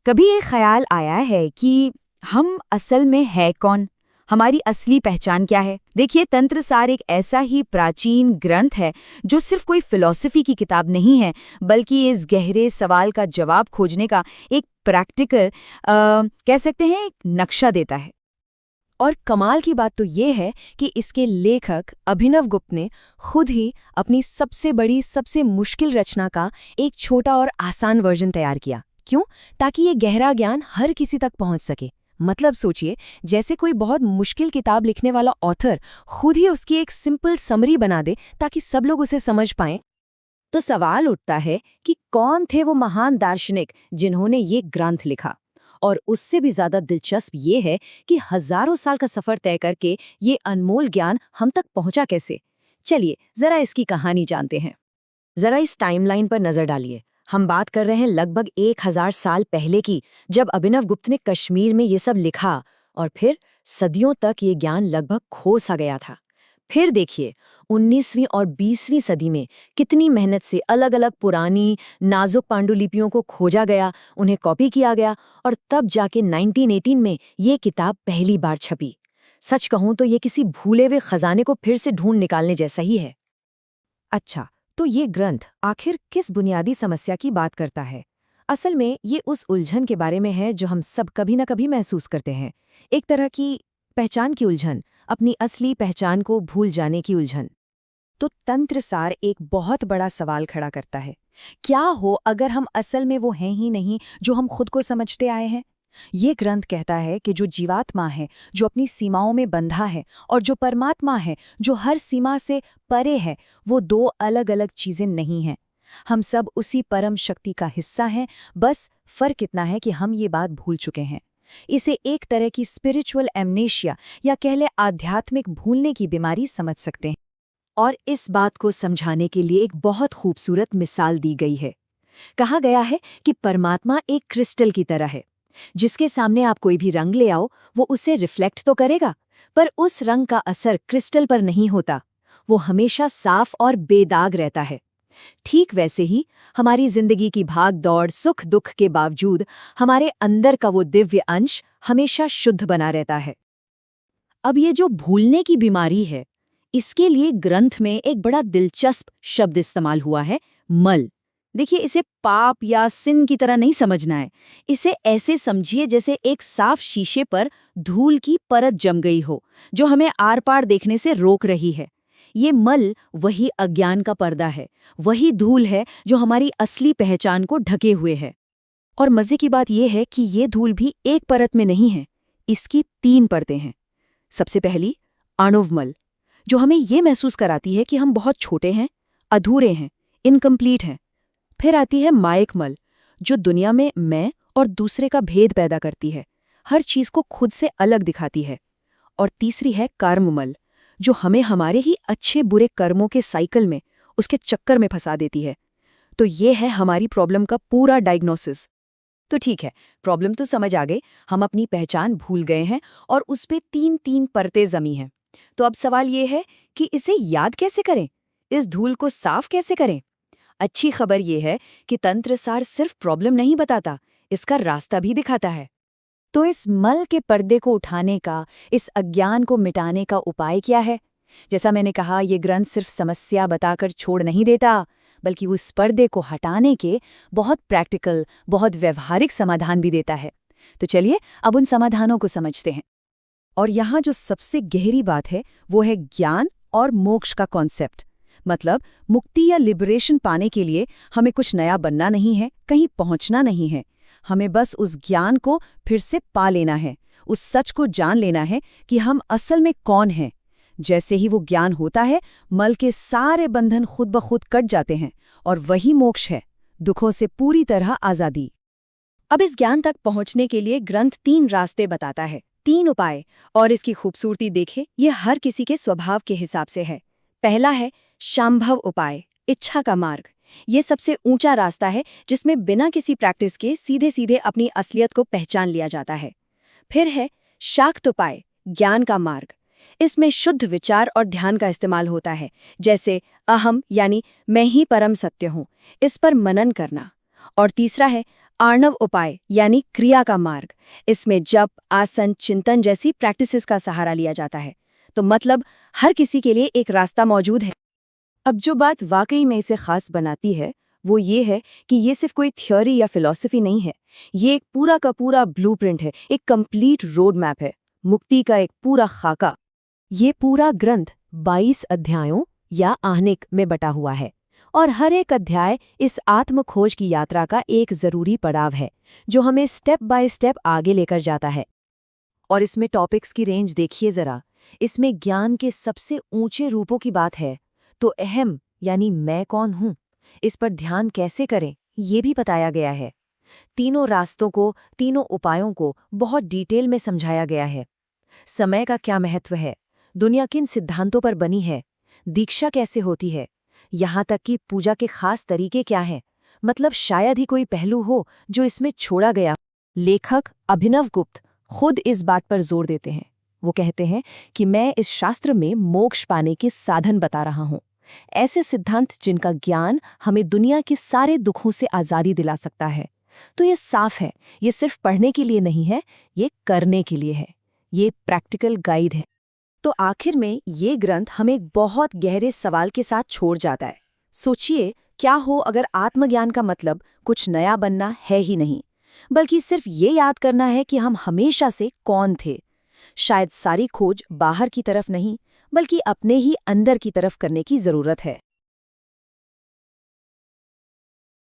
कभी ये ख्याल आया है कि हम असल में है कौन? हमारी असली पहचान क्या है? देखिए, तंत्रसार एक ऐसा ही प्राचीन ग्रंथ है जो सिर्फ कोई फिलॉसफी की किताब नहीं है, बल्कि इस गहरे सवाल का जवाब खोजने का एक प्रैक्टिकल कह सकते हैं एक नक्शा देता है। और कमाल की बात तो ये है कि इसके लेखक अभिनव गुप्त ने खुद ही अपनी सबसे बड़ी सबसे मुश्किल रचना का एक छोटा और आसान वर्जन तैयार किया। क्यों? ताकि ये गहरा ज्ञान हर किसी तक पहुंच सके। मतलब सोचिए, जैसे कोई बहुत मुश्किल किताब लिखने वाला ऑथर खुद ही उसकी एक सिंपल समरी बना दे ताकि सब लोग उसे समझ पाएं। तो सवाल उठता है कि कौन थे वो महान दार्शनिक जिन्होंने ये ग्रंथ लिखा? और उससे भी ज्यादा दिलचस्प ये है कि हजारों साल का सफर तय करके ये अनमोल ज्ञान हम तक पहुंचा कैसे? चलिए जरा इसकी कहानी जानते हैं। जरा इस टाइमलाइन पर नजर डालिए। हम बात कर रहे हैं लगभग 1000 साल पहले की, जब अभिनव गुप्त ने कश्मीर में ये सब लिखा, और फिर सदियों तक ये ज्ञान लगभग खो सा गया था। फिर देखिए, 19वीं और 20वीं सदी में कितनी मेहनत से अलग अलग पुरानी नाजुक पांडुलिपियों को खोजा गया, उन्हें कॉपी किया गया, और तब जाके 1918 में ये किताब पहली बार छपी। सच कहूं तो ये किसी भूले हुए खजाने को फिर से ढूंढ निकालने जैसा ही है। अच्छा, तो ये ग्रंथ आखिर किस बुनियादी समस्या की बात करता है? असल में ये उस उलझन के बारे में है जो हम सब कभी न कभी महसूस करते हैं। एक तरह की पहचान की उलझन, अपनी असली पहचान को भूल जाने की उलझन। तो तंत्रसार एक बहुत बड़ा सवाल खड़ा करता है। क्या हो अगर हम असल में वो हैं ही नहीं जो हम खुद को समझते आए हैं? ये ग्रंथ कहता है कि जो जीवात्मा है, जो अपनी सीमाओं में बंधा है, और जो परमात्मा है, जो हर सीमा से परे है, वो दो अलग अलग चीजें नहीं हैं। हम सब उसी परम शक्ति का हिस्सा हैं, बस फर्क इतना है कि हम ये बात भूल चुके हैं। इसे एक तरह की स्पिरिचुअल एमनेशिया या कह ले आध्यात्मिक भूलने की बीमारी समझ सकते हैं। और इस बात को समझाने के लिए एक बहुत खूबसूरत मिसाल दी गई है। कहा गया है कि परमात्मा एक क्रिस्टल की तरह है, जिसके सामने आप कोई भी रंग ले आओ, वो उसे रिफ्लेक्ट तो करेगा, पर उस रंग का असर क्रिस्टल पर नहीं होता। वो हमेशा साफ और बेदाग रहता है। ठीक वैसे ही हमारी जिंदगी की भाग दौड़, सुख दुख के बावजूद हमारे अंदर का वो दिव्य अंश हमेशा शुद्ध बना रहता है। अब ये जो भूलने की बीमारी है, इसके लिए ग्रंथ में एक बड़ा दिलचस्प शब्द इस्तेमाल हुआ है, मल। देखिए, इसे पाप या सिन की तरह नहीं समझना है। इसे ऐसे समझिए जैसे एक साफ शीशे पर धूल की परत जम गई हो, जो हमें आर पार देखने से रोक रही है। ये मल वही अज्ञान का पर्दा है, वही धूल है जो हमारी असली पहचान को ढके हुए है। और मजे की बात यह है कि ये धूल भी एक परत में नहीं है, इसकी 3 परतें हैं। सबसे पहली आणुवमल, जो हमें ये महसूस कराती है कि हम बहुत छोटे हैं, अधूरे हैं, इनकम्प्लीट हैं। फिर आती है मायकमल, जो दुनिया में मैं और दूसरे का भेद पैदा करती है, हर चीज को खुद से अलग दिखाती है। और तीसरी है कर्ममल, जो हमें हमारे ही अच्छे बुरे कर्मों के साइकिल में, उसके चक्कर में फंसा देती है। तो ये है हमारी प्रॉब्लम का पूरा डायग्नोसिस। तो ठीक है, प्रॉब्लम तो समझ आ गई, हम अपनी पहचान भूल गए हैं और उस पे 3 परतें जमी हैं। तो अब सवाल ये है कि इसे याद कैसे करें, इस धूल को साफ कैसे करें? अच्छी खबर ये है कि तंत्रसार सिर्फ प्रॉब्लम नहीं बताता, इसका रास्ता भी दिखाता है। तो इस मल के पर्दे को उठाने का, इस अज्ञान को मिटाने का उपाय क्या है? जैसा मैंने कहा, ये ग्रंथ सिर्फ समस्या बताकर छोड़ नहीं देता, बल्कि उस पर्दे को हटाने के बहुत प्रैक्टिकल, बहुत व्यवहारिक समाधान भी देता है। तो चलिए अब उन समाधानों को समझते हैं। और यहाँ जो सबसे गहरी बात है, वो है ज्ञान और मोक्ष का कॉन्सेप्ट। मतलब मुक्ति या लिबरेशन पाने के लिए हमें कुछ नया बनना नहीं है, कहीं पहुंचना नहीं है। हमें बस उस ज्ञान को फिर से पा लेना है, उस सच को जान लेना है कि हम असल में कौन हैं। जैसे ही वो ज्ञान होता है, मल के सारे बंधन खुद ब खुद कट जाते हैं, और वही मोक्ष है, दुखों से पूरी तरह आज़ादी। अब इस ज्ञान तक पहुंचने के लिए ग्रंथ 3 रास्ते बताता है, 3 उपाय। और इसकी खूबसूरती देखे, ये हर किसी के स्वभाव के हिसाब से है। पहला है शांभव उपाय, इच्छा का मार्ग। ये सबसे ऊंचा रास्ता है, जिसमें बिना किसी प्रैक्टिस के सीधे सीधे अपनी असलियत को पहचान लिया जाता है। फिर है शाक्त उपाय, ज्ञान का मार्ग। इसमें शुद्ध विचार और ध्यान का इस्तेमाल होता है, जैसे अहम यानी मैं ही परम सत्य हूँ, इस पर मनन करना। और तीसरा है आर्णव उपाय यानी क्रिया का मार्ग। इसमें जप, आसन, चिंतन जैसी प्रैक्टिसेस का सहारा लिया जाता है। तो मतलब हर किसी के लिए एक रास्ता मौजूद है। अब जो बात वाकई में इसे खास बनाती है वो ये है कि ये सिर्फ कोई थ्योरी या फिलॉसफी नहीं है। ये एक पूरा का पूरा ब्लूप्रिंट है, एक कंप्लीट रोड मैप है, मुक्ति का एक पूरा खाका। ये पूरा ग्रंथ 22 अध्यायों या आहनिक में बटा हुआ है और हर एक अध्याय इस आत्म खोज की यात्रा का एक जरूरी पड़ाव है जो हमें स्टेप बाय स्टेप आगे लेकर जाता है। और इसमें टॉपिक्स की रेंज देखिए जरा। इसमें ज्ञान के सबसे ऊंचे रूपों की बात है तो अहम यानी मैं कौन हूं, इस पर ध्यान कैसे करें ये भी बताया गया है। तीनों रास्तों को, तीनों उपायों को बहुत डिटेल में समझाया गया है। समय का क्या महत्व है, दुनिया किन सिद्धांतों पर बनी है, दीक्षा कैसे होती है, यहाँ तक कि पूजा के खास तरीके क्या हैं। मतलब शायद ही कोई पहलू हो जो इसमें छोड़ा गया। लेखक अभिनव गुप्त खुद इस बात पर जोर देते हैं। वो कहते हैं कि मैं इस शास्त्र में मोक्ष पाने के साधन बता रहा हूँ, ऐसे सिद्धांत जिनका ज्ञान हमें दुनिया के सारे दुखों से आज़ादी दिला सकता है। तो ये साफ है, ये सिर्फ पढ़ने के लिए नहीं है, ये करने के लिए है। ये प्रैक्टिकल गाइड है। तो आखिर में ये ग्रंथ हमें एक बहुत गहरे सवाल के साथ छोड़ जाता है। सोचिए, क्या हो अगर आत्मज्ञान का मतलब कुछ नया बनना है ही नहीं, बल्कि सिर्फ ये याद करना है कि हम हमेशा से कौन थे। शायद सारी खोज बाहर की तरफ नहीं, बल्कि अपने ही अंदर की तरफ करने की जरूरत है।